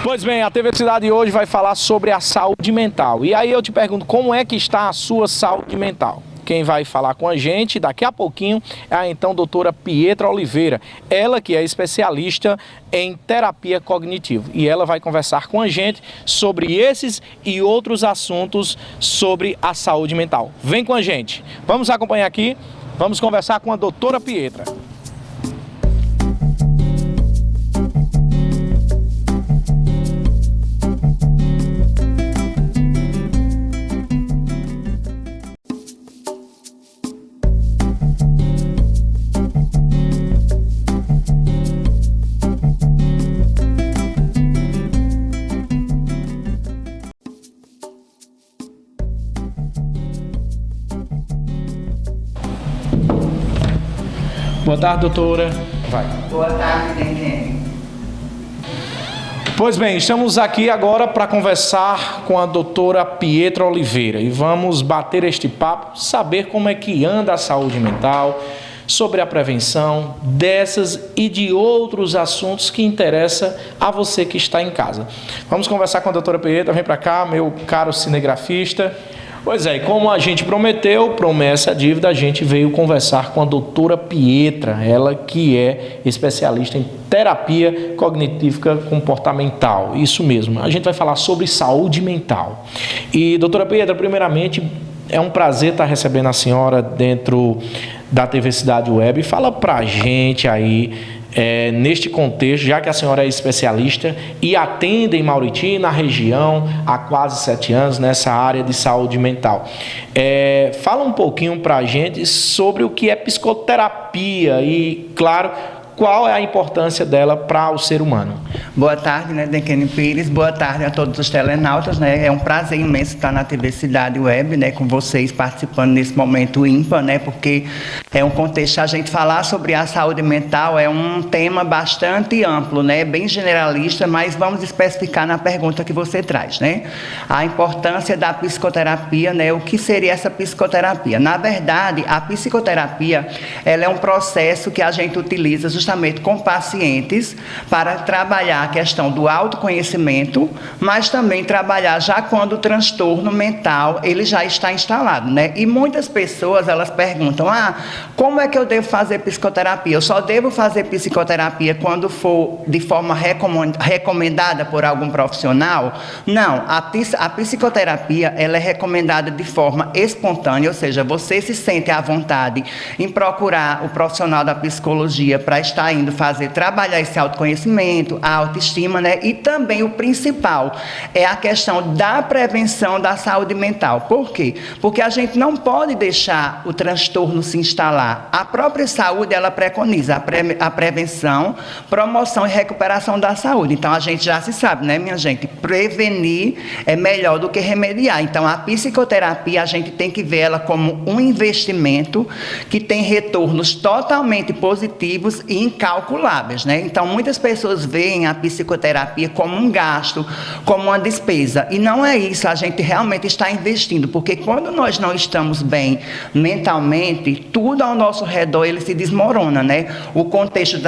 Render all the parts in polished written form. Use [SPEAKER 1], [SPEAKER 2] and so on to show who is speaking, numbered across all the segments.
[SPEAKER 1] Pois bem, a TV Cidade hoje vai falar sobre a saúde mental. E aí eu te pergunto, como é que está a sua saúde mental? Quem vai falar com a gente daqui a pouquinho é a então doutora Pietra Oliveira, ela que é especialista em terapia cognitiva. E ela vai conversar com a gente sobre esses e outros assuntos sobre a saúde mental. Vem com a gente, vamos acompanhar aqui, vamos conversar com a doutora Pietra. Boa tarde, doutora. Vai.
[SPEAKER 2] Boa tarde, Neném.
[SPEAKER 1] Pois bem, estamos aqui agora para conversar com a doutora Pietra Oliveira e vamos bater este papo, saber como é que anda a saúde mental, sobre a prevenção dessas e de outros assuntos que interessam a você que está em casa. Vamos conversar com a doutora Pietra, vem para cá, meu caro cinegrafista. Pois é, como a gente prometeu, promessa é dívida, a gente veio conversar com a doutora Pietra, ela que é especialista em terapia cognitiva comportamental, isso mesmo, a gente vai falar sobre saúde mental. E doutora Pietra, primeiramente, é um prazer estar recebendo a senhora dentro da TV Cidade Web. Fala pra gente aí, neste contexto, já que a senhora é especialista e atende em Mauriti, na região, há quase 7 anos, nessa área de saúde mental. Fala um pouquinho para a gente sobre o que é psicoterapia e, claro, qual é a importância dela para o ser humano.
[SPEAKER 2] Boa tarde, né, Dequene Pires. Boa tarde a todos os telenautas, né? É um prazer imenso estar na TV Cidade Web, né, com vocês participando nesse momento ímpar, né, porque é um contexto, a gente falar sobre a saúde mental é um tema bastante amplo, né, bem generalista, mas vamos especificar na pergunta que você traz, né? A importância da psicoterapia, né? O que seria essa psicoterapia? Na verdade, a psicoterapia, ela é um processo que a gente utiliza justamente com pacientes para trabalhar a questão do autoconhecimento, mas também trabalhar já quando o transtorno mental ele já está instalado, né? E muitas pessoas, elas perguntam, como é que eu devo fazer psicoterapia? Eu só devo fazer psicoterapia quando for de forma recomendada por algum profissional? Não, a psicoterapia, ela é recomendada de forma espontânea, ou seja, você se sente à vontade em procurar o profissional da psicologia para estar indo trabalhar esse autoconhecimento, a autoestima, né? E também o principal é a questão da prevenção da saúde mental. Por quê? Porque a gente não pode deixar o transtorno se instalar. A própria saúde, ela preconiza a prevenção, promoção e recuperação da saúde. Então, a gente já se sabe, né, minha gente? Prevenir é melhor do que remediar. Então, a psicoterapia, a gente tem que ver ela como um investimento que tem retornos totalmente positivos e incalculáveis, né? Então, muitas pessoas veem a psicoterapia como um gasto, como uma despesa. E não é isso, a gente realmente está investindo, porque quando nós não estamos bem mentalmente, tudo ao nosso redor ele se desmorona, né? O contexto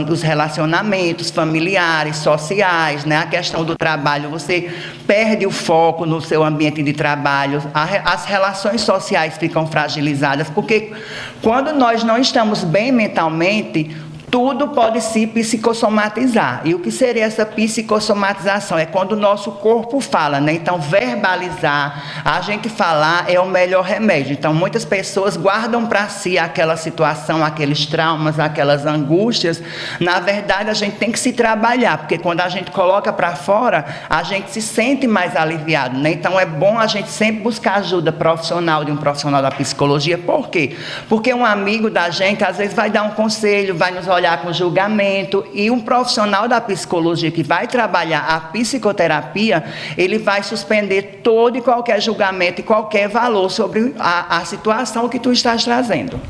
[SPEAKER 2] dos relacionamentos familiares, sociais, né? A questão do trabalho, você perde o foco no seu ambiente de trabalho, as relações sociais ficam fragilizadas, porque quando nós não estamos bem mentalmente, tudo pode se psicossomatizar. E o que seria essa psicossomatização? É quando o nosso corpo fala, né? Então, verbalizar, a gente falar é o melhor remédio. Então, muitas pessoas guardam para si aquela situação, aqueles traumas, aquelas angústias. Na verdade, a gente tem que se trabalhar, porque quando a gente coloca para fora, a gente se sente mais aliviado, né? Então, é bom a gente sempre buscar ajuda profissional, de um profissional da psicologia. Por quê? Porque um amigo da gente, às vezes, vai dar um conselho, vai nos olhar com julgamento, e um profissional da psicologia que vai trabalhar a psicoterapia, ele vai suspender todo e qualquer julgamento e qualquer valor sobre a situação que tu estás trazendo.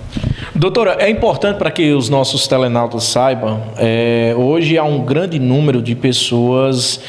[SPEAKER 1] Doutora, é importante para que os nossos telenautas saibam, hoje há um grande número de pessoas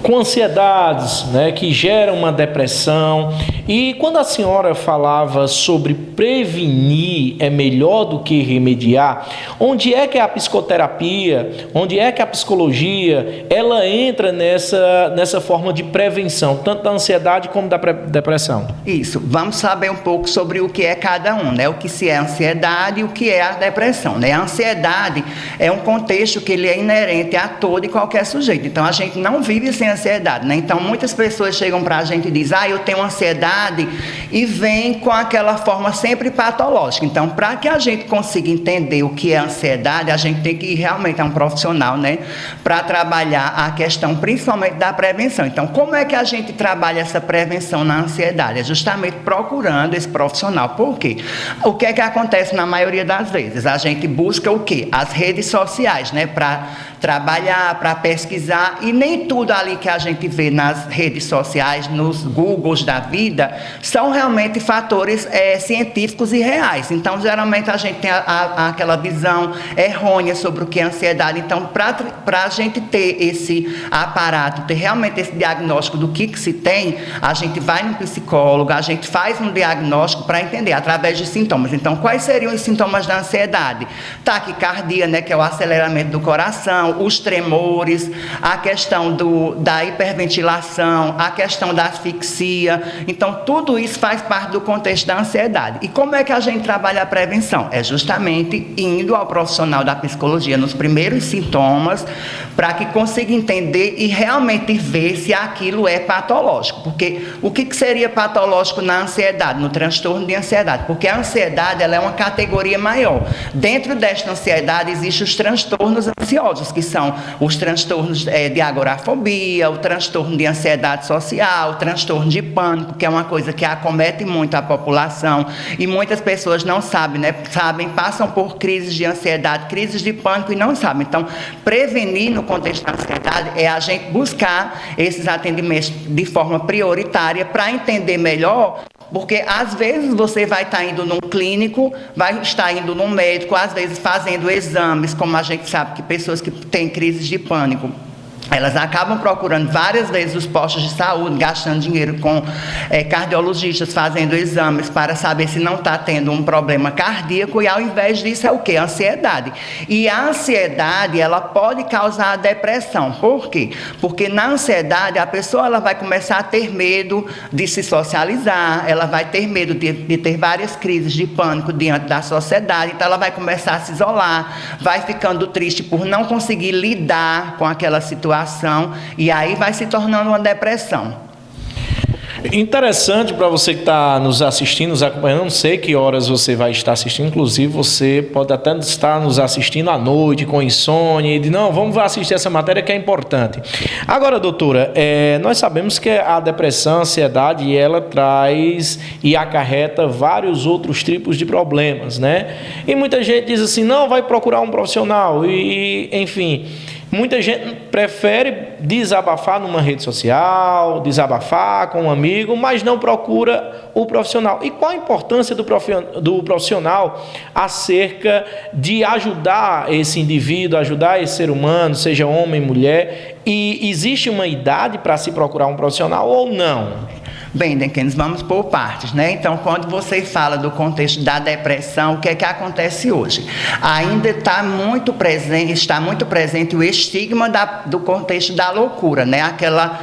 [SPEAKER 1] com ansiedades, né, que geram uma depressão. E quando a senhora falava sobre prevenir é melhor do que remediar, onde é que a psicoterapia, onde é que a psicologia, ela entra nessa forma de prevenção, tanto da ansiedade como da depressão?
[SPEAKER 2] Isso, vamos saber um pouco sobre o que é cada um, né? O que se é a ansiedade e o que é a depressão, né? A ansiedade é um contexto que ele é inerente a todo e qualquer sujeito, então a gente não vive sem ansiedade, né? Então muitas pessoas chegam para a gente e dizem, eu tenho ansiedade, e vem com aquela forma sempre patológica. Então, para que a gente consiga entender o que é ansiedade, a gente tem que ir realmente a um profissional, né? Para trabalhar a questão principalmente da prevenção. Então, como é que a gente trabalha essa prevenção na ansiedade? É justamente procurando esse profissional. Por quê? O que é que acontece na maioria das vezes? A gente busca o quê? As redes sociais, né? Para trabalhar, para pesquisar, e nem tudo ali que a gente vê nas redes sociais, nos Googles da vida, são realmente fatores científicos e reais. Então, geralmente, a gente tem aquela visão errônea sobre o que é ansiedade. Então, para a gente ter esse aparato, ter realmente esse diagnóstico do que se tem, a gente vai no psicólogo, a gente faz um diagnóstico para entender, através de sintomas. Então, quais seriam os sintomas da ansiedade? Taquicardia, né, que é o aceleramento do coração, os tremores, a questão da hiperventilação, a questão da asfixia. Então, tudo isso faz parte do contexto da ansiedade. E como é que a gente trabalha a prevenção? É justamente indo ao profissional da psicologia nos primeiros sintomas, para que consiga entender e realmente ver se aquilo é patológico. Porque o que seria patológico na ansiedade, no transtorno de ansiedade? Porque a ansiedade, ela é uma categoria maior. Dentro desta ansiedade existem os transtornos ansiosos, que são os transtornos de agorafobia, o transtorno de ansiedade social, o transtorno de pânico, que é uma coisa que acomete muito a população, e muitas pessoas não sabem, né? Passam por crises de ansiedade, crises de pânico e não sabem. Então, prevenir no contexto da ansiedade é a gente buscar esses atendimentos de forma prioritária para entender melhor. Porque, às vezes, você vai estar indo num clínico, vai estar indo num médico, às vezes fazendo exames, como a gente sabe que pessoas que têm crises de pânico, elas acabam procurando várias vezes os postos de saúde, gastando dinheiro com cardiologistas, fazendo exames para saber se não está tendo um problema cardíaco, e ao invés disso é o quê? Ansiedade. E a ansiedade, ela pode causar a depressão. Por quê? Porque na ansiedade, a pessoa ela vai começar a ter medo de se socializar, ela vai ter medo de ter várias crises de pânico diante da sociedade, então ela vai começar a se isolar, vai ficando triste por não conseguir lidar com aquela situação, e aí vai se tornando uma depressão.
[SPEAKER 1] Interessante para você que está nos assistindo, nos acompanhando, não sei que horas você vai estar assistindo, inclusive você pode até estar nos assistindo à noite, com insônia, e não, vamos assistir essa matéria que é importante. Agora, doutora, nós sabemos que a depressão, a ansiedade, ela traz e acarreta vários outros tipos de problemas, né? E muita gente diz assim, não, vai procurar um profissional, e enfim... Muita gente prefere desabafar numa rede social, desabafar com um amigo, mas não procura o profissional. E qual a importância do profissional acerca de ajudar esse indivíduo, ajudar esse ser humano, seja homem, mulher? E existe uma idade para se procurar um profissional ou não?
[SPEAKER 2] Bem, Dequenes, vamos por partes, né? Então, quando você fala do contexto da depressão, o que é que acontece hoje? Ainda está muito presente o estigma do contexto da loucura, né? Aquela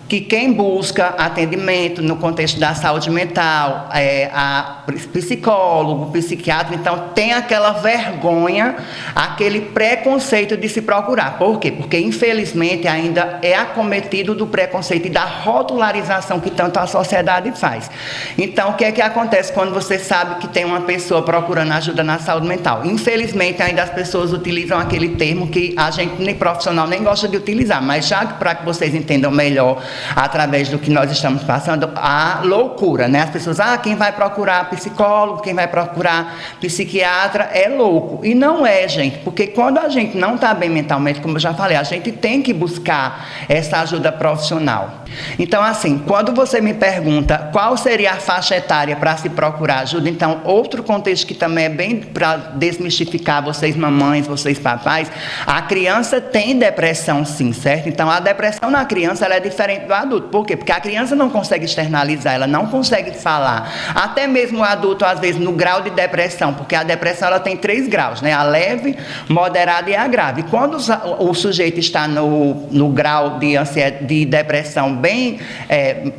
[SPEAKER 2] que quem busca atendimento no contexto da saúde mental, a psicólogo, psiquiatra, então tem aquela vergonha, aquele preconceito de se procurar. Por quê? Porque, infelizmente, ainda é acometido do preconceito e da rotularização que tanto a sociedade faz. Então, o que é que acontece quando você sabe que tem uma pessoa procurando ajuda na saúde mental? Infelizmente, ainda as pessoas utilizam aquele termo que a gente, nem profissional, nem gosta de utilizar, mas já para que vocês entendam melhor, através do que nós estamos passando, a loucura, né? As pessoas, quem vai procurar psicólogo, quem vai procurar psiquiatra é louco. E não é, gente, porque quando a gente não está bem mentalmente, como eu já falei, a gente tem que buscar essa ajuda profissional. Então, assim, quando você me pergunta qual seria a faixa etária para se procurar ajuda, então, outro contexto que também é bem para desmistificar vocês mamães, vocês papais, a criança tem depressão sim, certo? Então, a depressão na criança, ela é diferente do adulto. Por quê? Porque a criança não consegue externalizar, ela não consegue falar. Até mesmo o adulto, às vezes, no grau de depressão, porque a depressão, ela tem 3 graus, né? A leve, moderada e a grave. Quando o sujeito está no grau de depressão bem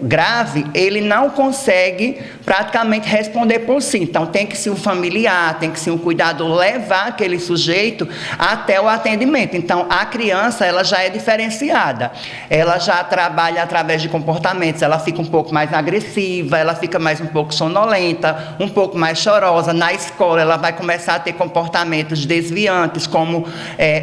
[SPEAKER 2] grave, ele não consegue praticamente responder por si. Então, tem que ser um familiar, tem que ser um cuidador levar aquele sujeito até o atendimento. Então, a criança, ela já é diferenciada. Ela já trabalha através de comportamentos, ela fica um pouco mais agressiva, ela fica mais um pouco sonolenta, um pouco mais chorosa. Na escola, ela vai começar a ter comportamentos desviantes, como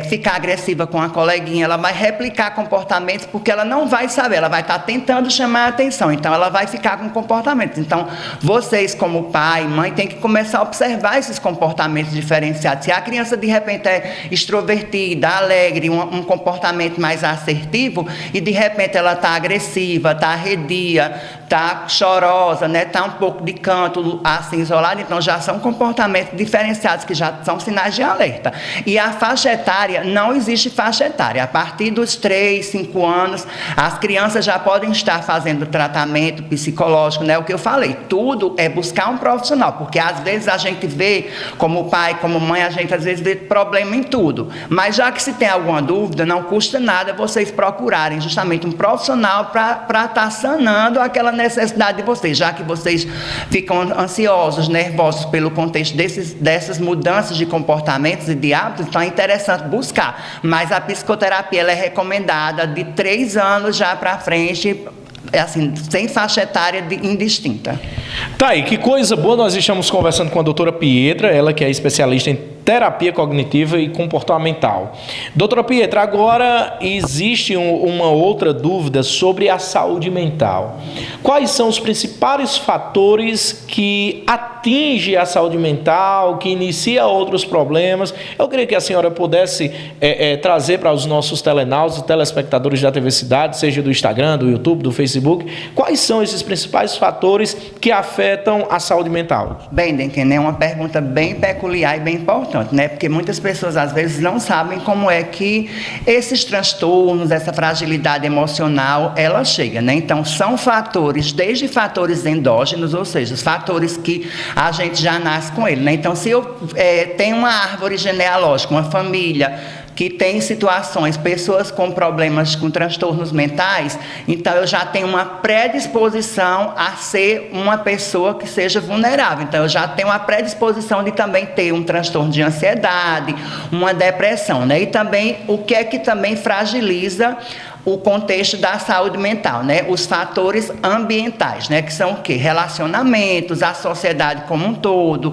[SPEAKER 2] ficar agressiva com a coleguinha, ela vai replicar comportamentos porque ela não vai saber, ela vai estar tentando chamar a atenção, então ela vai ficar com comportamentos. Então, vocês como pai, mãe, tem que começar a observar esses comportamentos diferenciados. Se a criança de repente é extrovertida, alegre, um comportamento mais assertivo, e de repente ela está agressiva, está arredia, está chorosa, né? Está um pouco de canto, assim, isolada, então já são comportamentos diferenciados que já são sinais de alerta. E a faixa etária, não existe faixa etária. A partir dos 3, 5 anos, as crianças já podem estar fazendo tratamento psicológico, né? O que eu falei, tudo é buscar um profissional, porque às vezes a gente vê, como pai, como mãe, a gente às vezes vê problema em tudo. Mas já que se tem alguma dúvida, não custa nada vocês procurarem justamente um profissional para estar sanando aquela necessidade de vocês, já que vocês ficam ansiosos, nervosos pelo contexto dessas mudanças de comportamentos e de hábitos, então é interessante buscar. Mas a psicoterapia, ela é recomendada de 3 anos já para frente, assim, sem faixa etária indistinta.
[SPEAKER 1] Tá aí, que coisa boa, nós estamos conversando com a doutora Pietra, ela que é especialista em terapia cognitiva e comportamental. Doutora Pietra, agora existe uma outra dúvida sobre a saúde mental. Quais são os principais fatores que atingem a saúde mental, que inicia outros problemas? Eu queria que a senhora pudesse trazer para os nossos telenautas e telespectadores da TV Cidade, seja do Instagram, do YouTube, do Facebook, quais são esses principais fatores que afetam a saúde mental?
[SPEAKER 2] Bem, Denken, é uma pergunta bem peculiar e bem importante, né? Porque muitas pessoas às vezes não sabem como é que esses transtornos, essa fragilidade emocional, ela chega, né? Então, são fatores, desde fatores endógenos, ou seja, os fatores que a gente já nasce com ele, né? Então, se eu tenho uma árvore genealógica, uma família que tem situações, pessoas com problemas, com transtornos mentais, então eu já tenho uma predisposição a ser uma pessoa que seja vulnerável. Então eu já tenho uma predisposição de também ter um transtorno de ansiedade, uma depressão, né? E também, o que é que também fragiliza o contexto da saúde mental, né? Os fatores ambientais, né? Que são o quê? Relacionamentos, a sociedade como um todo,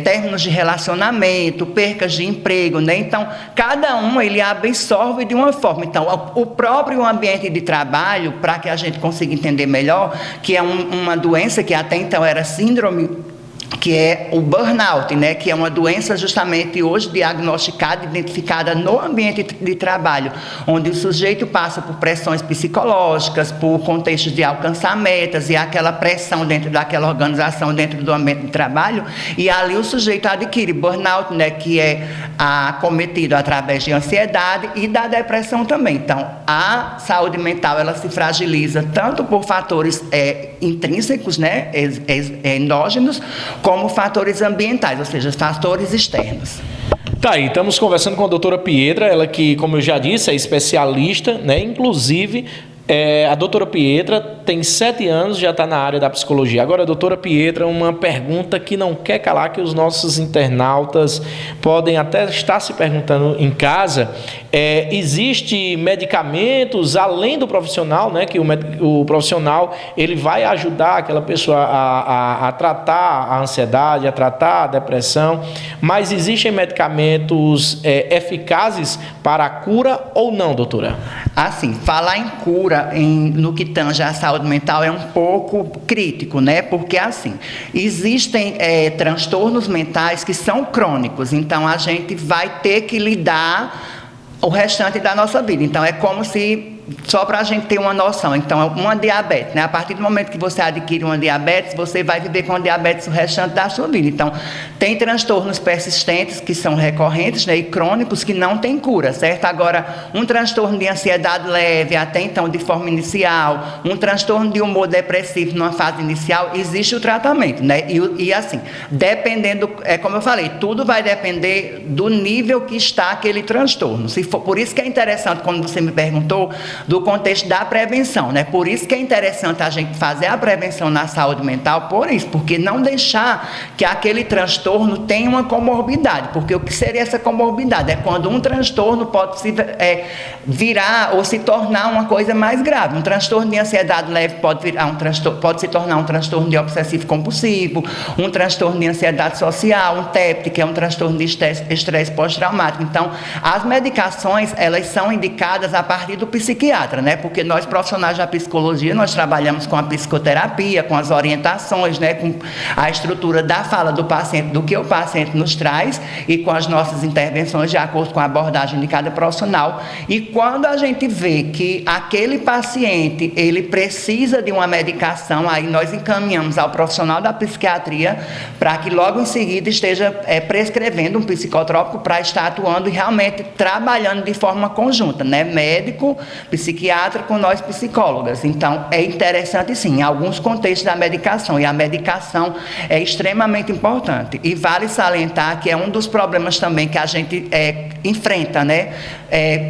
[SPEAKER 2] términos de relacionamento, percas de emprego, né? Então, cada um, ele absorve de uma forma. Então, o próprio ambiente de trabalho, para que a gente consiga entender melhor, que é uma doença que até então era síndrome, que é o burnout, né? Que é uma doença justamente hoje diagnosticada, identificada no ambiente de trabalho, onde o sujeito passa por pressões psicológicas, por contextos de alcançar metas e aquela pressão dentro daquela organização, dentro do ambiente de trabalho, e ali o sujeito adquire burnout, né? Que é acometido através de ansiedade e da depressão também. Então, a saúde mental, ela se fragiliza tanto por fatores intrínsecos, né? Endógenos, como fatores ambientais, ou seja, fatores externos.
[SPEAKER 1] Tá aí, estamos conversando com a doutora Pietra, ela que, como eu já disse, é especialista, né? Inclusive, a doutora Pietra tem 7 anos, já está na área da psicologia. Agora, doutora Pietra, uma pergunta que não quer calar, que os nossos internautas podem até estar se perguntando em casa. Existe medicamentos além do profissional, né? Que o profissional ele vai ajudar aquela pessoa a tratar a ansiedade, a tratar a depressão. mas existem medicamentos eficazes para a cura ou não, doutora?
[SPEAKER 2] Assim, falar em cura no que tange à saúde mental é um pouco crítico, né? Porque, assim, existem transtornos mentais que são crônicos, então a gente vai ter que lidar o restante da nossa vida. Então, é como se, só para a gente ter uma noção, então, uma diabetes, né? A partir do momento que você adquire uma diabetes, você vai viver com a diabetes o restante da sua vida. Então, tem transtornos persistentes que são recorrentes, né, e crônicos que não têm cura, certo? Agora, um transtorno de ansiedade leve, até então de forma inicial, um transtorno de humor depressivo numa fase inicial, existe o tratamento, né? E assim, dependendo, como eu falei, tudo vai depender do nível que está aquele transtorno. Se for, por isso que é interessante, quando você me perguntou, do contexto da prevenção, né? Por isso que é interessante a gente fazer a prevenção na saúde mental, por isso, porque não deixar que aquele transtorno tenha uma comorbidade, porque o que seria essa comorbidade? É quando um transtorno pode se virar ou se tornar uma coisa mais grave. Um transtorno de ansiedade leve pode se tornar um transtorno de obsessivo compulsivo, um transtorno de ansiedade social, um TEPT, que é um transtorno de estresse pós-traumático. Então, as medicações, elas são indicadas a partir do psiquiatra, né? Porque nós, profissionais da psicologia, nós trabalhamos com a psicoterapia, com as orientações, né? Com a estrutura da fala do paciente, do que o paciente nos traz, e com as nossas intervenções de acordo com a abordagem de cada profissional. E quando a gente vê que aquele paciente, ele precisa de uma medicação, aí nós encaminhamos ao profissional da psiquiatria para que logo em seguida esteja prescrevendo um psicotrópico para estar atuando e realmente trabalhando de forma conjunta, né? Médico, psiquiatra com nós psicólogas. Então, é interessante sim, em alguns contextos da medicação, e a medicação é extremamente importante. E vale salientar que é um dos problemas também que a gente enfrenta, né?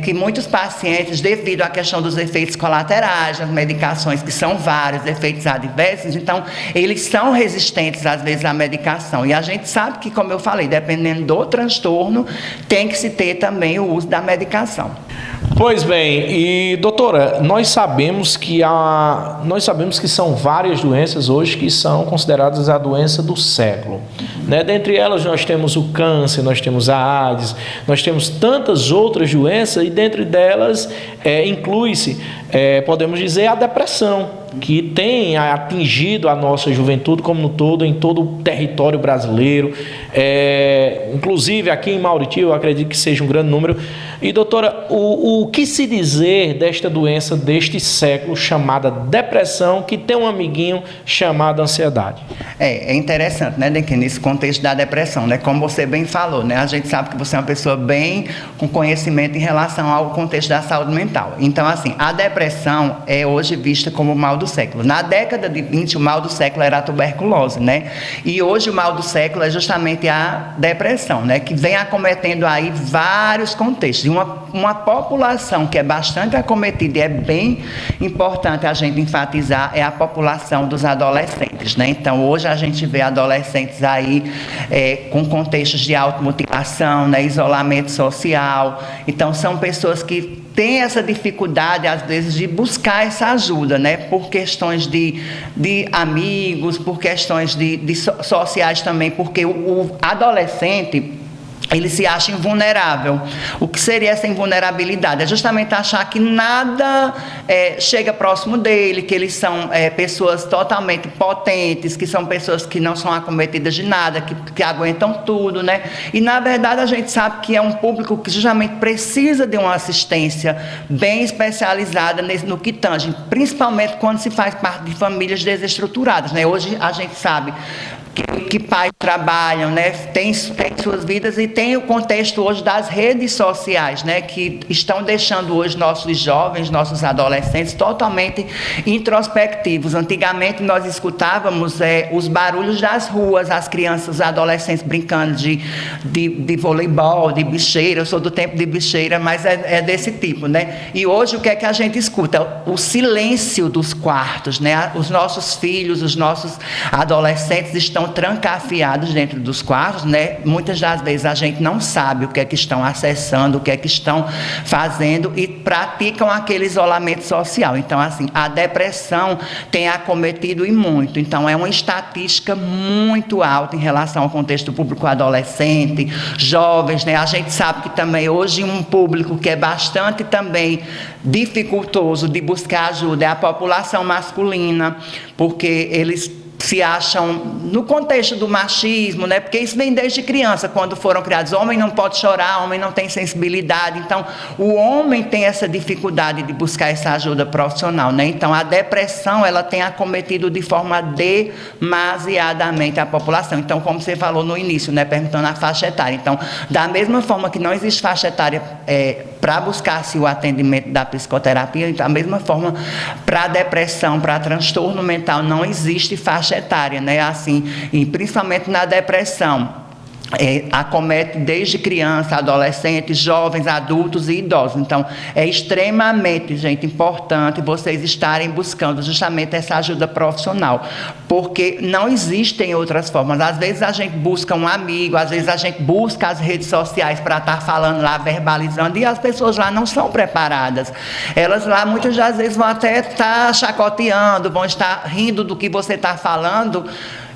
[SPEAKER 2] Que muitos pacientes, devido à questão dos efeitos colaterais, das medicações, que são vários, efeitos adversos, então, eles são resistentes, às vezes, à medicação. E a gente sabe que, como eu falei, dependendo do transtorno, tem que se ter também o uso da medicação.
[SPEAKER 1] Pois bem, e doutora, nós sabemos que são várias doenças hoje que são consideradas a doença do século, né? Dentre elas nós temos o câncer, nós temos a AIDS, nós temos tantas outras doenças, e dentre delas inclui-se, podemos dizer, a depressão, que tem atingido a nossa juventude como no todo, em todo o território brasileiro, inclusive aqui em Mauriti, eu acredito que seja um grande número. E doutora, o que se dizer desta doença deste século chamada depressão, que tem um amiguinho chamado ansiedade?
[SPEAKER 2] É interessante, né, Denque, nesse contexto da depressão, né, como você bem falou, né, a gente sabe que você é uma pessoa bem com conhecimento em relação ao contexto da saúde mental. Então, assim, a depressão é hoje vista como o mal do século. Na década de 20, o mal do século era a tuberculose, né, e hoje o mal do século é justamente a depressão, né, que vem acometendo aí vários contextos. E uma população que é bastante acometida, e é bem importante a gente enfatizar, é a população dos adolescentes, né. Então, hoje a gente vê adolescentes aí com contextos de automutilação, né, isolamento social. Então, são pessoas que têm essa dificuldade, às vezes, de buscar essa ajuda, né, por questões de amigos, por questões de sociais também, porque o adolescente, ele se acha invulnerável. O que seria essa invulnerabilidade? É justamente achar que nada chega próximo dele, que eles são pessoas totalmente potentes, que são pessoas que não são acometidas de nada, que aguentam tudo, né? E, na verdade, a gente sabe que é um público que justamente precisa de uma assistência bem especializada no que tange, principalmente quando se faz parte de famílias desestruturadas, né? Hoje a gente sabe que pais trabalham, né, tem suas vidas, e tem o contexto hoje das redes sociais, né, que estão deixando hoje nossos jovens, nossos adolescentes totalmente introspectivos. Antigamente nós escutávamos os barulhos das ruas, as crianças, os adolescentes brincando de voleibol, de bicheira. Eu sou do tempo de bicheira, mas é desse tipo, né? E hoje o que é que a gente escuta? O silêncio dos quartos, né? Os nossos filhos, os nossos adolescentes estão estão trancafiados dentro dos quartos, né? Muitas das vezes a gente não sabe o que é que estão acessando, o que é que estão fazendo e praticam aquele isolamento social. Então, assim, a depressão tem acometido e muito. Então, é uma estatística muito alta em relação ao contexto público adolescente, jovens, né? A gente sabe que também hoje um público que é bastante também dificultoso de buscar ajuda é a população masculina, porque eles se acham no contexto do machismo, né? Porque isso vem desde criança, quando foram criados. Homem não pode chorar, homem não tem sensibilidade. Então, o homem tem essa dificuldade de buscar essa ajuda profissional, né? Então, a depressão, ela tem acometido de forma demasiadamente a população. Então, como você falou no início, né? Perguntando a faixa etária. Então, da mesma forma que não existe faixa etária para buscar-se o atendimento da psicoterapia, da mesma forma, para depressão, para transtorno mental, não existe faixa etária, né? Assim, e principalmente na depressão. Acomete desde criança, adolescentes, jovens, adultos e idosos. Então, é extremamente, gente, importante vocês estarem buscando justamente essa ajuda profissional, porque não existem outras formas. Às vezes a gente busca um amigo, às vezes a gente busca as redes sociais para estar falando lá, verbalizando, e as pessoas lá não são preparadas. Elas lá, muitas das vezes, vão até estar chacoteando, vão estar rindo do que você está falando,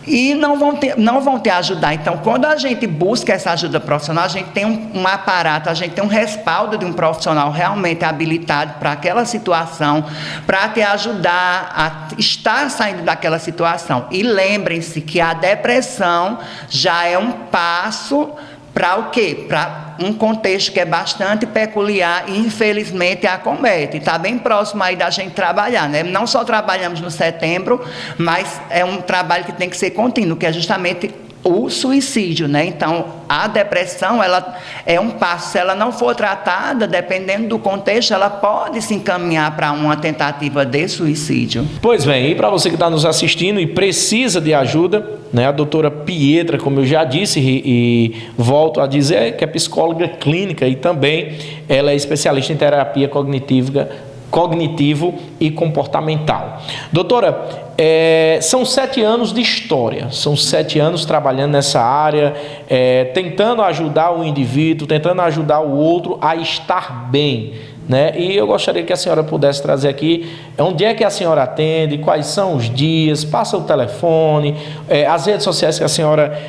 [SPEAKER 2] e não vão te ajudar. Então, quando a gente busca essa ajuda profissional, a gente tem um aparato, a gente tem um respaldo de um profissional realmente habilitado para aquela situação, para te ajudar a estar saindo daquela situação. E lembrem-se que a depressão já é um passo para o quê? Para um contexto que é bastante peculiar e, infelizmente, acomete. Está bem próximo aí da gente trabalhar, né? Não só trabalhamos no setembro, mas é um trabalho que tem que ser contínuo, que é justamente o suicídio, né? Então, a depressão, ela é um passo. Se ela não for tratada, dependendo do contexto, ela pode se encaminhar para uma tentativa de suicídio.
[SPEAKER 1] Pois bem, e para você que está nos assistindo e precisa de ajuda, né? A doutora Pietra, como eu já disse e volto a dizer, que é psicóloga clínica e também ela é especialista em terapia cognitivo e comportamental. Doutora, são 7 anos de história, são 7 anos trabalhando nessa área, tentando ajudar o indivíduo, tentando ajudar o outro a estar bem, né? E eu gostaria que a senhora pudesse trazer aqui onde é que a senhora atende, quais são os dias, passa o telefone, as redes sociais que a senhora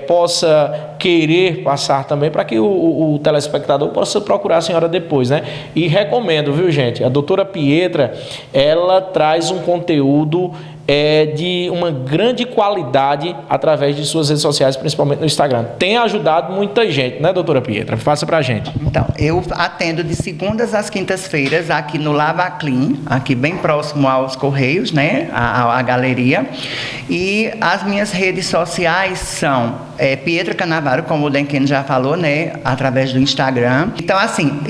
[SPEAKER 1] possa querer passar também, para que o telespectador possa procurar a senhora depois, né? E recomendo, viu, gente? A doutora Pietra, ela traz um conteúdo de uma grande qualidade através de suas redes sociais, principalmente no Instagram. Tem ajudado muita gente, né, doutora Pietra? Faça pra gente.
[SPEAKER 2] Então, eu atendo de segundas às quintas-feiras aqui no Labaclean, aqui bem próximo aos Correios, né, a galeria. E as minhas redes sociais são Pietra Canavaro, como o Denken já falou, né, através do Instagram. Então, assim,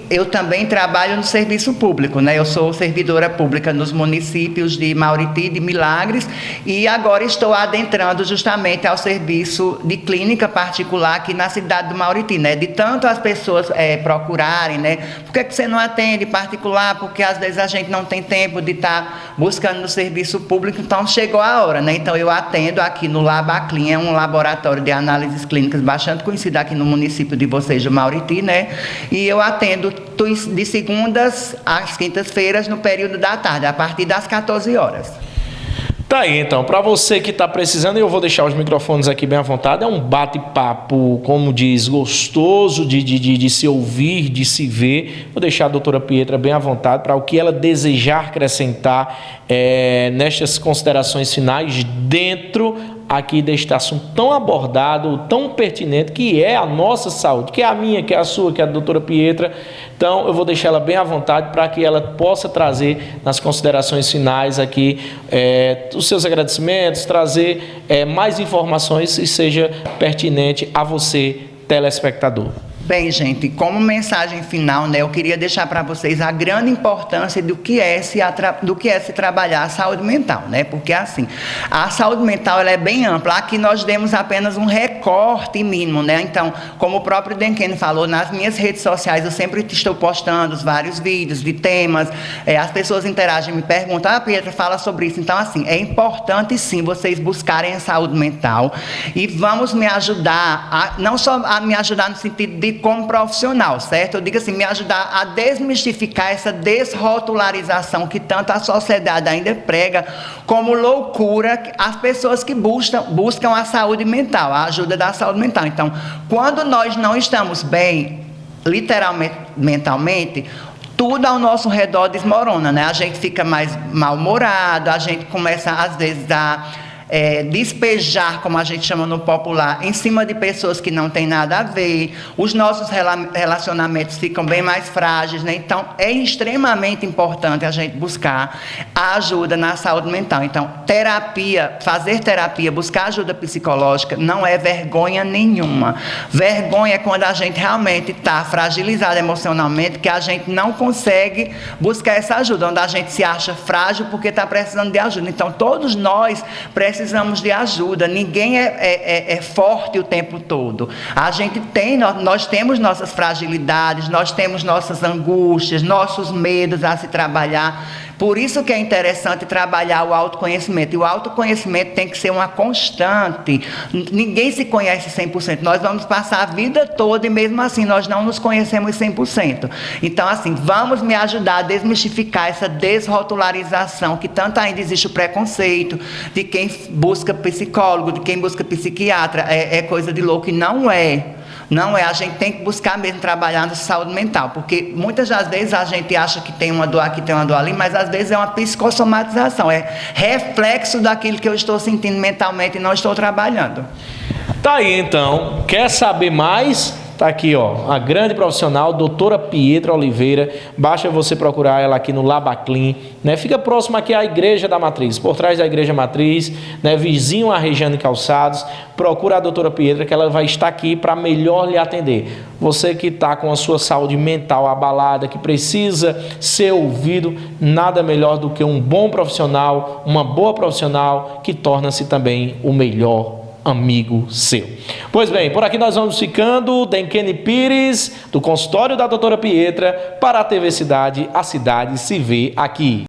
[SPEAKER 2] eu também trabalho no serviço público, né? Eu sou servidora pública nos municípios de Mauriti, de Milagres, e agora estou adentrando justamente ao serviço de clínica particular aqui na cidade do Mauriti, né? De tanto as pessoas procurarem, né? Por que você não atende particular? Porque às vezes a gente não tem tempo de estar buscando no serviço público, então chegou a hora, né? Então eu atendo aqui no Labaclean, é um laboratório de análises clínicas bastante conhecido aqui no município de vocês, do Mauriti, né? E eu atendo de segundas às quintas-feiras no período da tarde, a partir das 14 horas.
[SPEAKER 1] Tá aí, então, para você que está precisando, eu vou deixar os microfones aqui bem à vontade, é um bate-papo, como diz, gostoso de se ouvir, de se ver. Vou deixar a doutora Pietra bem à vontade para o que ela desejar acrescentar nestas considerações finais dentro aqui deste assunto tão abordado, tão pertinente, que é a nossa saúde, que é a minha, que é a sua, que é a doutora Pietra. Então, eu vou deixar ela bem à vontade para que ela possa trazer nas considerações finais aqui os seus agradecimentos, trazer mais informações e seja pertinente a você, telespectador.
[SPEAKER 2] Bem, gente, como mensagem final, né, eu queria deixar para vocês a grande importância do que é se trabalhar a saúde mental, né? Porque assim, a saúde mental ela é bem ampla. Aqui nós demos apenas um recorte mínimo, né? Então, como o próprio Denkene falou, nas minhas redes sociais eu sempre estou postando vários vídeos de temas, as pessoas interagem, me perguntam, Pietra, fala sobre isso. Então, assim, é importante sim vocês buscarem a saúde mental e vamos me ajudar, não só a me ajudar no sentido de como profissional, certo? Eu digo assim, me ajudar a desmistificar essa desrotularização que tanto a sociedade ainda prega como loucura as pessoas que buscam a saúde mental, a ajuda da saúde mental. Então, quando nós não estamos bem, literalmente, mentalmente, tudo ao nosso redor desmorona, né? A gente fica mais mal-humorado, a gente começa, às vezes, a despejar, como a gente chama no popular, em cima de pessoas que não têm nada a ver, os nossos relacionamentos ficam bem mais frágeis, né? Então, é extremamente importante a gente buscar a ajuda na saúde mental. Então, fazer terapia, buscar ajuda psicológica não é vergonha nenhuma. Vergonha é quando a gente realmente está fragilizado emocionalmente, que a gente não consegue buscar essa ajuda, onde a gente se acha frágil porque está precisando de ajuda. Então, todos nós precisamos de ajuda, ninguém é forte o tempo todo. Nós temos nossas fragilidades, nós temos nossas angústias, nossos medos a se trabalhar. Por isso que é interessante trabalhar o autoconhecimento. E o autoconhecimento tem que ser uma constante. Ninguém se conhece 100%. Nós vamos passar a vida toda e mesmo assim nós não nos conhecemos 100%. Então, assim, vamos me ajudar a desmistificar essa desrotularização que tanto ainda existe o preconceito de quem busca psicólogo, de quem busca psiquiatra. É coisa de louco e não é. Não é, a gente tem que buscar mesmo trabalhar na saúde mental, porque muitas das vezes a gente acha que tem uma dor aqui, tem uma dor ali, mas às vezes é uma psicossomatização, é reflexo daquilo que eu estou sentindo mentalmente e não estou trabalhando.
[SPEAKER 1] Tá aí então, quer saber mais? Tá aqui, ó, a grande profissional, doutora Pietra Oliveira. Basta você procurar ela aqui no Labaclin, né? Fica próximo aqui à Igreja da Matriz, por trás da Igreja Matriz, né? Vizinho a Regiane Calçados. Procura a doutora Pietra, que ela vai estar aqui para melhor lhe atender. Você que está com a sua saúde mental abalada, que precisa ser ouvido, nada melhor do que um bom profissional, uma boa profissional, que torna-se também o melhor amigo seu. Pois bem, por aqui nós vamos ficando. Denkene Pires, do consultório da doutora Pietra, para a TV Cidade. A cidade se vê aqui.